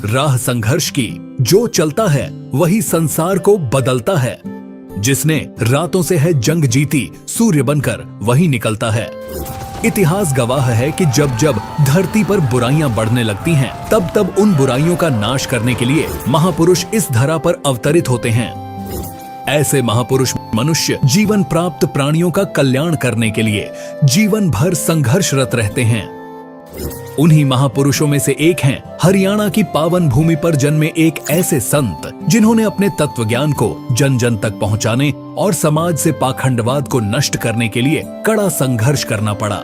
राह संघर्ष की। जो चलता है वही संसार को बदलता है। जिसने रातों से है जंग जीती, सूर्य बनकर वही निकलता है। इतिहास गवाह है कि जब जब धरती पर बुराइयां बढ़ने लगती हैं, तब तब उन बुराइयों का नाश करने के लिए महापुरुष इस धरा पर अवतरित होते हैं। ऐसे महापुरुष मनुष्य जीवन प्राप्त प्राणियों का कल्याण करने के लिए जीवन भर संघर्षरत रहते हैं। उन्हीं महापुरुषों में से एक हैं हरियाणा की पावन भूमि पर जन्मे एक ऐसे संत, जिन्होंने अपने तत्व ज्ञान को जन जन तक पहुंचाने और समाज से पाखंडवाद को नष्ट करने के लिए कड़ा संघर्ष करना पड़ा।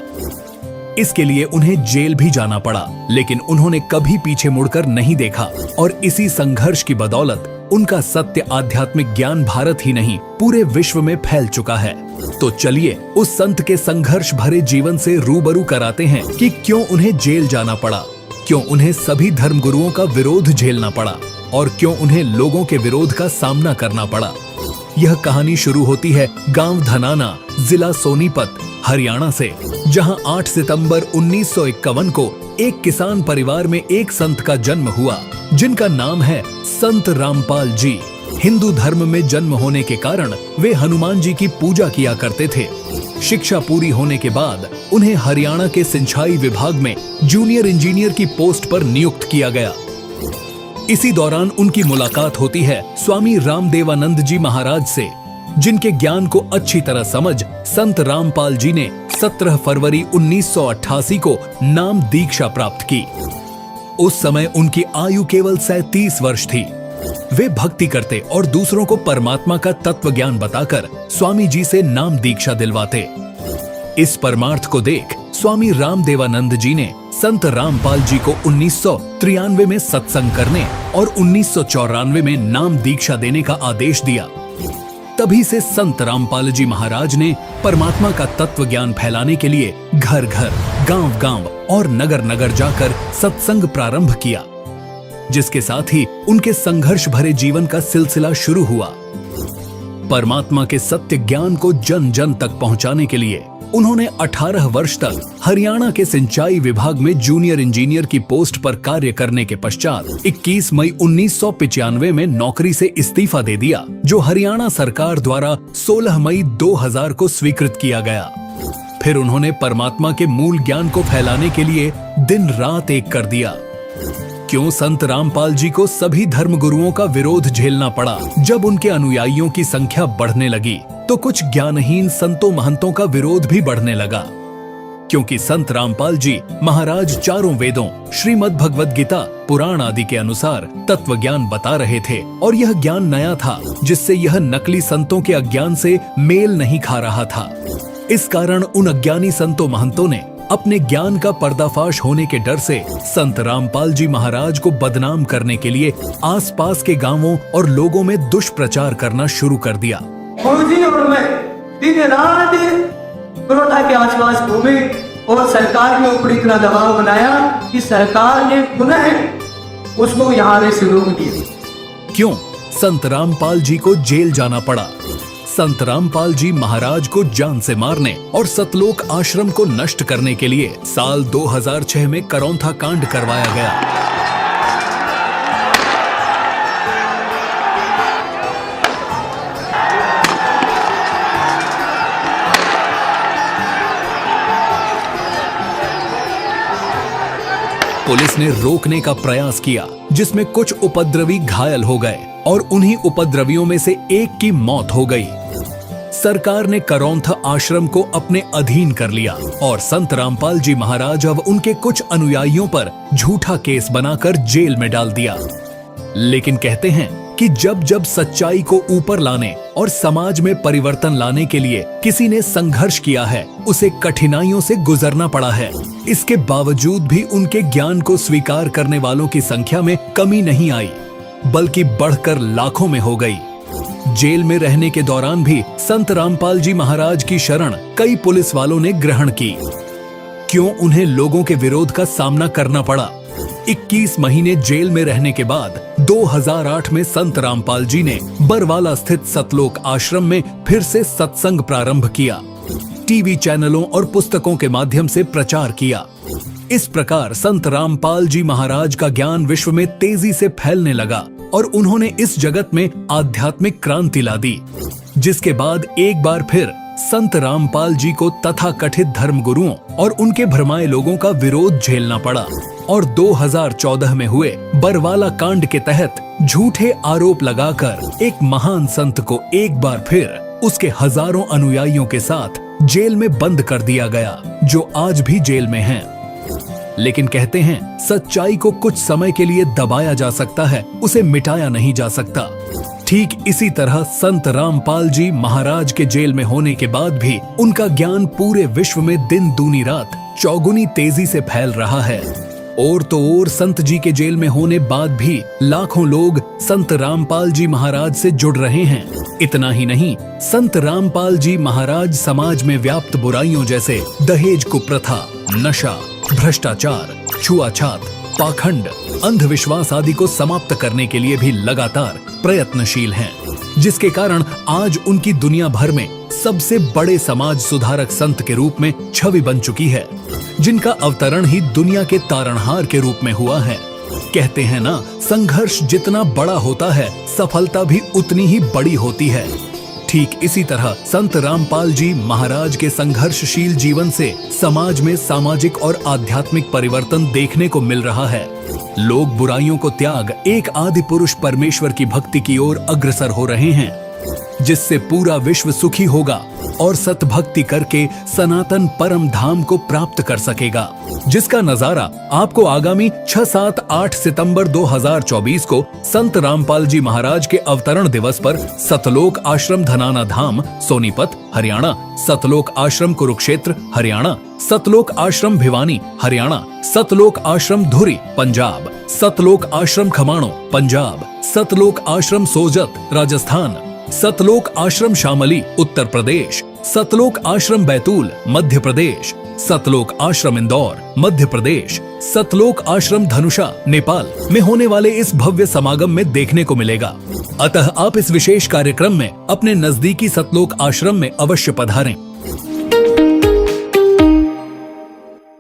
इसके लिए उन्हें जेल भी जाना पड़ा, लेकिन उन्होंने कभी पीछे मुड़कर नहीं देखा और इसी संघर्ष की बदौलत उनका सत्य आध्यात्मिक ज्ञान भारत ही नहीं पूरे विश्व में फैल चुका है। तो चलिए उस संत के संघर्ष भरे जीवन से रूबरू कराते हैं कि क्यों उन्हें जेल जाना पड़ा, क्यों उन्हें सभी धर्मगुरुओं का विरोध झेलना पड़ा और क्यों उन्हें लोगों के विरोध का सामना करना पड़ा। यह कहानी शुरू होती है गांव धनाना, जिला सोनीपत, हरियाणा से, जहां 8 सितंबर 1951 को एक किसान परिवार में एक संत का जन्म हुआ, जिनका नाम है संत रामपाल जी। हिंदू धर्म में जन्म होने के कारण वे हनुमान जी की पूजा किया करते थे। शिक्षा पूरी होने के बाद उन्हें हरियाणा के सिंचाई विभाग में जूनियर इंजीनियर की पोस्ट पर नियुक्त किया गया। इसी दौरान उनकी मुलाकात होती है स्वामी रामदेवानंद जी महाराज से, जिनके ज्ञान को अच्छी तरह समझ संत रामपाल जी ने 17 फरवरी 1988 को नाम दीक्षा प्राप्त की। उस समय उनकी आयु केवल 37 वर्ष थी। वे भक्ति करते और दूसरों को परमात्मा का तत्व ज्ञान बताकर स्वामी जी से नाम दीक्षा दिलवाते। इस परमार्थ को देख स्वामी रामदेवानंद जी ने संत रामपाल जी को 1993 में सत्संग करने और 1994 में नाम दीक्षा देने का आदेश दिया। तभी से संत रामपाल जी महाराज ने परमात्मा का तत्व ज्ञान फैलाने के लिए घर घर, गांव गांव और नगर नगर जाकर सत्संग प्रारंभ किया, जिसके साथ ही उनके संघर्ष भरे जीवन का सिलसिला शुरू हुआ। परमात्मा के सत्य ज्ञान को जन जन तक पहुंचाने के लिए उन्होंने 18 वर्ष तक हरियाणा के सिंचाई विभाग में जूनियर इंजीनियर की पोस्ट पर कार्य करने के पश्चात 21 मई 1995 में नौकरी से इस्तीफा दे दिया, जो हरियाणा सरकार द्वारा 16 मई 2000 को स्वीकृत किया गया। फिर उन्होंने परमात्मा के मूल ज्ञान को फैलाने के लिए दिन रात एक कर दिया। क्यों संत रामपाल जी को सभी धर्मगुरुओं का विरोध झेलना पड़ा? जब उनके अनुयायियों की संख्या बढ़ने लगी तो कुछ ज्ञानहीन संतों महंतों का विरोध भी बढ़ने लगा, क्योंकि संत रामपाल जी महाराज चारों वेदों, श्रीमद् भगवद गीता, पुराण आदि के अनुसार तत्व ज्ञान बता रहे थे और यह ज्ञान नया था, जिससे यह नकली संतों के अज्ञान से मेल नहीं खा रहा था। इस कारण उन अज्ञानी संतों महंतों ने अपने ज्ञान का पर्दाफाश होने के डर से संत रामपाल जी महाराज को बदनाम करने के लिए आसपास के गांवों और लोगों में दुष्प्रचार करना शुरू कर दिया। गुरुजी और मैं दिन रात बड़ौदा के आसपास घूमे और सरकार के ऊपर इतना दबाव बनाया कि सरकार ने पुनः उसको यहाँ से रोक दिया। क्यों संत रामपाल जी को जेल जाना पड़ा? संत रामपाल जी महाराज को जान से मारने और सतलोक आश्रम को नष्ट करने के लिए साल 2006 में करौंथा कांड करवाया गया। पुलिस ने रोकने का प्रयास किया, जिसमें कुछ उपद्रवी घायल हो गए और उन्हीं उपद्रवियों में से एक की मौत हो गई। सरकार ने करौंथा आश्रम को अपने अधीन कर लिया और संत रामपाल जी महाराज अब उनके कुछ अनुयायियों पर झूठा केस बनाकर जेल में डाल दिया। लेकिन कहते हैं कि जब जब सच्चाई को ऊपर लाने और समाज में परिवर्तन लाने के लिए किसी ने संघर्ष किया है, उसे कठिनाइयों से गुजरना पड़ा है। इसके बावजूद भी उनके ज्ञान को स्वीकार करने वालों की संख्या में कमी नहीं आई, बल्कि बढ़कर लाखों में हो गई। जेल में रहने के दौरान भी संत रामपाल जी महाराज की शरण कई पुलिस वालों ने ग्रहण की। क्यों उन्हें लोगों के विरोध का सामना करना पड़ा? 21 महीने जेल में रहने के बाद 2008 में संत रामपाल जी ने बरवाला स्थित सतलोक आश्रम में फिर से सत्संग प्रारंभ किया। टीवी चैनलों और पुस्तकों के माध्यम से प्रचार किया। इस प्रकार संत रामपाल जी महाराज का ज्ञान विश्व में तेजी से फैलने लगा और उन्होंने इस जगत में आध्यात्मिक क्रांति ला दी, जिसके बाद एक बार फिर संत रामपाल जी को तथाकथित धर्मगुरुओं और उनके भरमाए लोगों का विरोध झेलना पड़ा और 2014 में हुए बरवाला कांड के तहत झूठे आरोप लगाकर एक महान संत को एक बार फिर उसके हजारों अनुयायियों के साथ जेल में बंद कर दिया गया, जो आज भी जेल में हैं। लेकिन कहते हैं सच्चाई को कुछ समय के लिए दबाया जा सकता है, उसे मिटाया नहीं जा सकता। ठीक इसी तरह संत रामपाल जी महाराज के जेल में होने के बाद भी उनका ज्ञान पूरे विश्व में दिन दूनी रात चौगुनी तेजी से फैल रहा है। और तो और संत जी के जेल में होने बाद भी लाखों लोग संत रामपाल जी महाराज से जुड़ रहे हैं। इतना ही नहीं, संत रामपाल जी महाराज समाज में व्याप्त बुराइयों जैसे दहेज कुप्रथा, नशा, भ्रष्टाचार, छुआछात, पाखंड, अंधविश्वास आदि को समाप्त करने के लिए भी लगातार प्रयत्नशील हैं, जिसके कारण आज उनकी दुनिया भर में सबसे बड़े समाज सुधारक संत के रूप में छवि बन चुकी है, जिनका अवतरण ही दुनिया के तारणहार के रूप में हुआ है। कहते हैं ना, संघर्ष जितना बड़ा होता है सफलता भी उतनी ही बड़ी होती है। ठीक इसी तरह संत रामपाल जी महाराज के संघर्षशील जीवन से समाज में सामाजिक और आध्यात्मिक परिवर्तन देखने को मिल रहा है। लोग बुराइयों को त्याग एक आदि पुरुष परमेश्वर की भक्ति की ओर अग्रसर हो रहे हैं, जिससे पूरा विश्व सुखी होगा और सतभक्ति करके सनातन परम धाम को प्राप्त कर सकेगा, जिसका नजारा आपको आगामी 6, 7, 8 सितंबर 2024 को संत रामपाल जी महाराज के अवतरण दिवस पर सतलोक आश्रम धनाना धाम सोनीपत हरियाणा, सतलोक आश्रम कुरुक्षेत्र हरियाणा, सतलोक आश्रम भिवानी हरियाणा, सतलोक आश्रम धुरी पंजाब, सतलोक आश्रम खमाणों पंजाब, सतलोक आश्रम सोजत राजस्थान, सतलोक आश्रम शामली उत्तर प्रदेश, सतलोक आश्रम बैतूल मध्य प्रदेश, सतलोक आश्रम इंदौर मध्य प्रदेश, सतलोक आश्रम धनुषा नेपाल में होने वाले इस भव्य समागम में देखने को मिलेगा। अतः आप इस विशेष कार्यक्रम में अपने नजदीकी सतलोक आश्रम में अवश्य पधारें।